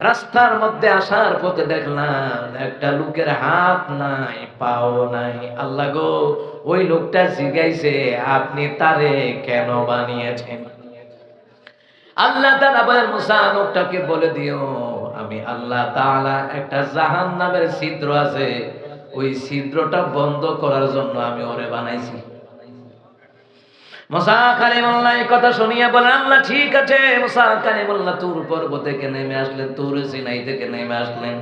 রাস্তার মধ্যে আসার পথে দেখলাম একটা লোকের হাত নাই পাও নাই। আল্লাহ গো, ওই লোকটা জিজ্ঞাইছে আপনি তারে কেন বানিয়েছেন? আল্লাহ তাআলা বলেন মুসা লোকটাকে বলে দিও আমি আল্লাহ তাআলা একটা জাহান্নামের ছিদ্র আছে, ওই ছিদ্রটা বন্ধ করার জন্য আমি ওরে বানাইছি। মুসা কালিমুল্লাহ এই কথা শুনিয়া বলেন আল্লাহ ঠিক আছে। মুসা কালিমুল্লাহ তুর পর্বত থেকে নেমে আসলেন, তুর সিনাই থেকে নেমে আসলেন।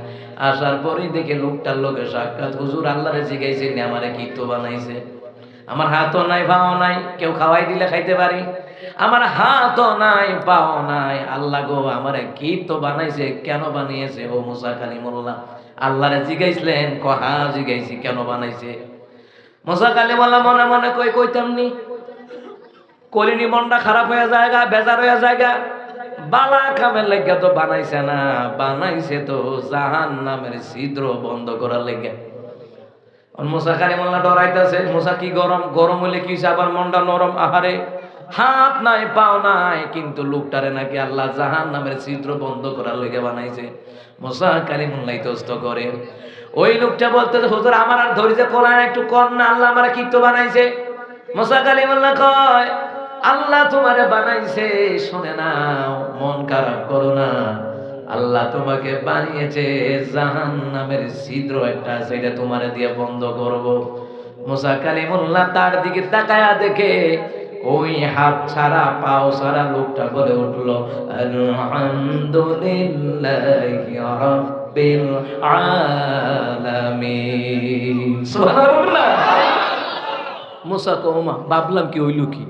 আসার পরেই দেখে লোকটার লোকে সাক্ষাৎ, হুজুর আল্লাহরে জিজ্ঞাইছেন আমারে কি তো বানাইছে? আমার হাতও নাই পাও নাই, কেউ খাওয়াই দিলে খাইতে পারি, আমার হাতও নাই পাও নাই। আল্লাহ গো আমারে কি তো বানাইছে, কেন বানিয়েছে? ও মুসা কালিমুল্লাহ আল্লাহরে জিজ্ঞাইছিলেন? হা জিজ্ঞাইছি, কেন বানাইছে? মুসা কালিমুল্লাহ মনে মনে কইতাম নি, কলিনি মনটা খারাপ হয়ে জায়গা, বেজার হয়ে জায়গা। বালা কামের লেগে তো বানাইছে না, বানাইছে তো জাহান্নামের ছিদ্র বন্ধ করার লেগে। মুসা কালিমুল্লাহ ডরাইতেছে, মুসা কি গরম, গরম হলে কি আবার মনটা নরম। আহারে হাত নাই পাও নাই, কিন্তু লোকটারে নাকি আল্লাহ জাহান্নামের ছিদ্র বন্ধ করার লেগে বানাইছে। মুসা কালিমুল্লাহ তস্ত করে ওই লোকটা বলতে, হুজুর আমার আর ধৈর্য কোলায় একটু কম না, আল্লাহ আমার কি তো বানাইছে? মুসা কালিমুল্লাহ কয় আল্লাহ তোমারে বানাইছে, শুনে নাও, মন খারাপ করো না। আল্লাহ তোমাকে বানিয়েছে জাহান্নামের ছিদ্র একটা, সেটা তোমারে দিয়ে বন্ধ করব। মুসা কালিমুল্লাহ তার দিকে তাকায়া দেখে ওই হাত ছাড়া পাও ছাড়া লোকটা বলে উঠলো আলহামদুলিল্লাহি রাব্বিল আলামিন। সুবহানাল্লাহ। মুসা কওমা ভাবলাম কি হইল কি,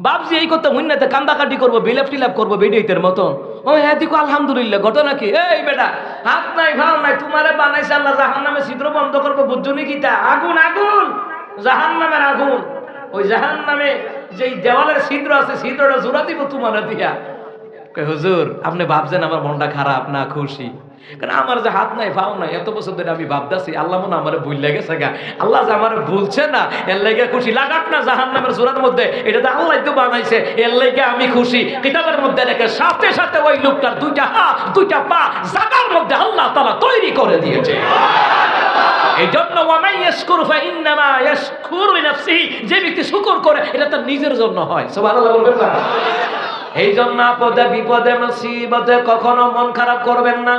বাপজি এই কথা মুন্নাতে কান্দাকাটি করবো, বিলাপ টিলাপ করবো বেডিতের মতন। ও হ্যাঁ দেখো আলহামদুলিল্লাহ, ঘটনা কি? এই বেটা হাত নাই ভাও নাই, তোমারে বানাইছে আল্লাহ জাহান্নামের ছিদ্র বন্ধ করবো, বুঝছো নি কিটা? আগুন আগুন, জাহান্নামের আগুন। ওই জাহান্নামে যেই দেওয়ালের ছিদ্র আছে, ছিদ্রটা জোড়া দিব তোমার দিয়া। হুজুর আপনি ভাবছেন আমার মনটা খারাপ না খুশি? কারণ আমার যে হাত নাই পাও নাই, এত বছর ধরে আমি ভাবতেছি আল্লাহ মনে আমার ভুল লেগেছে গা, আল্লাহ যে আমার ভুলছে না, এর লেগে খুশি। লাগাক না জাহান্নামের জোড়ার মধ্যে, এটা তো আল্লাহ তো বানাইছে, এর লেগে আমি খুশি। কিতাবের মধ্যে রেখে সাথে সাথে ওই লোকটার দুইটা হাত দুইটা পা জায়গার মধ্যে আল্লাহ তাআলা তৈরি করে দিয়েছে। এই জন্য ওয়ামাই ইয়াশকুরু ফাইন্নামা ইয়াশকুরু লিনাফসিহি, যে ব্যক্তি শুকর করে এটা তার নিজের জন্য হয়। সুবহানাল্লাহ বলবেন না? এই জন্য আপদে বিপদে মুসিবতে কখনো মন খারাপ করবেন না।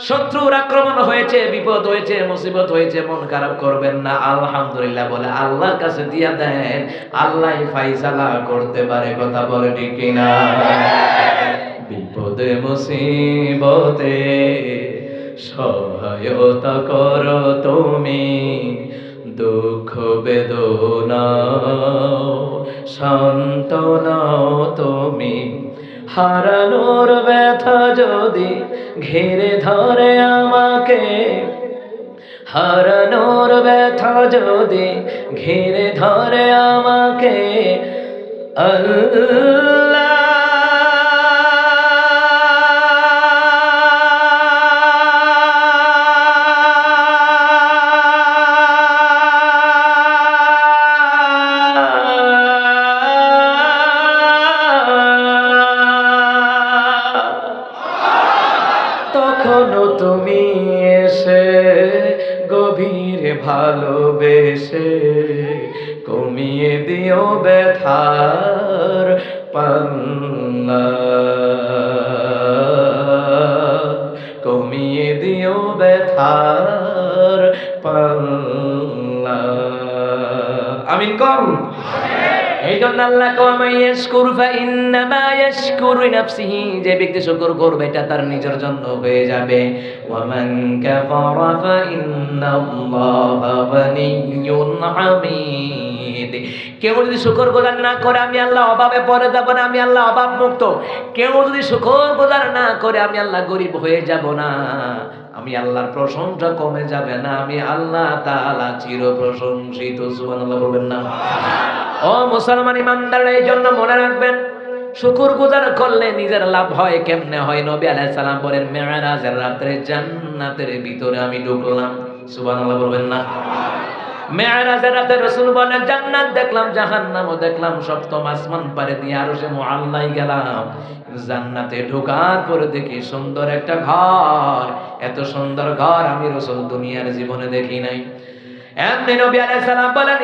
শত্রুর আক্রমণ হয়েছে, বিপদ হয়েছে, মুসিবত হয়েছে, মন খারাপ করবেন না, আলহামদুলিল্লাহ বলে আল্লাহর কাছে দিয়া দেন, আল্লাহ ফায়সালা করতে পারে। কথা বলে ঠিক কিনা? বিপদে মুসিবতে সহায়তা করো তুমি, দুঃখ বেদনা সান্ত্বনা তুমি, হারানোর ব্যথা যদি ঘিরে ধরে আমাকে, হারানোর ব্যথা যদি ঘিরে ধরে আমাকে, আল্লাহ তখনও তুমি এসে গভীর ভালোবেসে কমিয়ে দিও ব্যথার পাল্লা, কমিয়ে দিও ব্যথার পাল্লা। আমিন কম। এই জন্য আল্লাহ ইয়াশকুরু ফাইন্নামা ইয়াশকুরু লিনাফসিহি, যে ব্যক্তি শুকর করবে এটা তার নিজের জন্য হয়ে যাবে। ওয়া মান কাফারা ফাইন্নাল্লাহা গানিয়্যুন হামিদ, কেউ যদি শুকর গুজার না করে আমি আল্লাহ অভাবে পড়ে যাব না, আমি আল্লাহ অভাব মুক্ত। কেউ যদি শুকর গুজার না করে আমি আল্লাহ গরিব হয়ে যাব না, আমি আল্লাহর প্রশংসা কমে যাবে না, আমি আল্লাহ তাআলা চির প্রশংসিত। সুবহানাল্লাহ বলবেন না? ও মুসলমান ইমানদাররা, এই জন্য মনে রাখবেন শুকর গুজার করলে নিজের লাভ হয়। কেমনে হয়? নবী আলাইহিস সালাম বলেন মেরাজের রাতে জান্নাতের ভিতরে আমি ঢুকলাম। সুবহানাল্লাহ বলবেন না? মেরাজের রাতে রাসূল বলেন জান্নাত দেখলাম জাহান্নামও দেখলাম, সপ্তম আসমান পারে দিয়ে আরশে মুআল্লায় গেলাম। জান্নাতে ঢোকার পরে দেখি সুন্দর একটা ঘর, এত সুন্দর ঘর আমি রাসূল দুনিয়ার জীবনে দেখি নাই। এমনি নবী আলাইহিস সালাম বলেন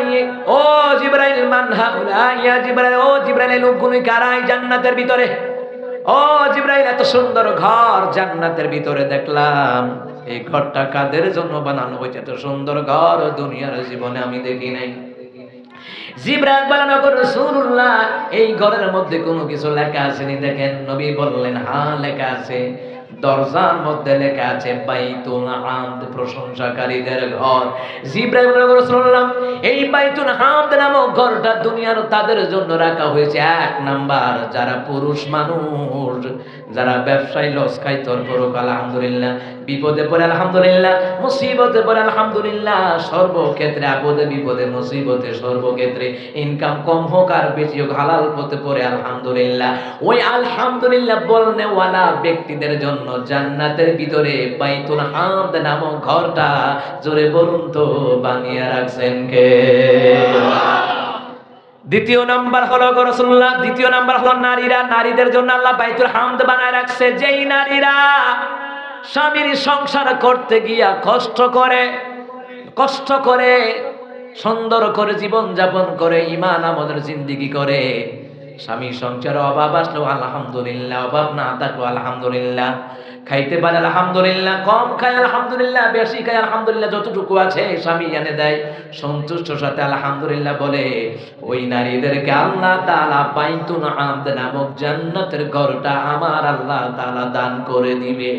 ও জিবরাইল মান হাউলা, ইয়া জিবরাইল, ও জিবরাইল এই লোকগুলো কারা এই জান্নাতের ভিতরে? ও জিবরাইল এত সুন্দর ঘর জান্নাতের ভিতরে দেখলাম, এই ঘরটা কাদের জন্য বানানো হয়েছে? এত সুন্দর ঘর দুনিয়ার জীবনে আমি দেখি নাই। জিবরাইল বলেন ওগো রাসূলুল্লাহ এই ঘরের মধ্যে কোনো কিছু লেখা আছে নি? দেখেন নবী বললেন হ্যাঁ লেখা আছে, দরজার মধ্যে লেখা আছে বাইতুল হামদ, প্রশংসাকারীদের ঘর। জিবরাইল বলেন ওগো রাসূলুল্লাহ এই বাইতুল হামদ নামক ঘরটা দুনিয়ার তাদের জন্য রাখা হয়েছে, এক নাম্বার যারা পুরুষ মানুষ, যারা ব্যবসায় লস খায় তারপরও আলহামদুলিল্লাহ, বিপদে পড়ে আলহামদুলিল্লাহ, মুসিবতে পড়ে আলহামদুলিল্লাহ, সর্বক্ষেত্রে আপদে বিপদে মুসিবতে সর্বক্ষেত্রে ইনকাম কম হোক আর বেশি হোক হালাল পথে পড়ে আলহামদুলিল্লাহ, ওই আলহামদুলিল্লাহ বলনে ওয়ালা ব্যক্তিদের জন্য জান্নাতের ভিতরে বাইতুল হামদ নামক ঘরটা জোরে বলুন তো বানিয়ে রাখছেন কে? দ্বিতীয় নাম্বার হলো রাসূলুল্লাহ, দ্বিতীয় নাম্বার হলো নারীরা, নারীদের জন্য আল্লাহ বাইতুল হামদ বানায় রাখছে। যেই নারীরা স্বামীর সংসার করতে গিয়া কষ্ট করে সুন্দর করে জীবন যাপন করে ঈমান আমলের জিন্দেগি করে, স্বামী সংসারে অভাব আসলেও আলহামদুলিল্লাহ, অভাব না থাকলেও আলহামদুলিল্লাহ, খাইতে পারে আলহামদুলিল্লাহ, কম খায় আলহামদুলিল্লাহ, বেশি খায় আলহামদুলিল্লাহ, যতটুকু আছে স্বামী এনে দেয় সন্তুষ্টর সাথে আলহামদুলিল্লাহ বলে, ওই নারীদেরকে আল্লাহ তাআলা বাইতুল হামদ নামক জান্নাতের ঘরটা আমার আল্লাহ তাআলা দান করে দিবে।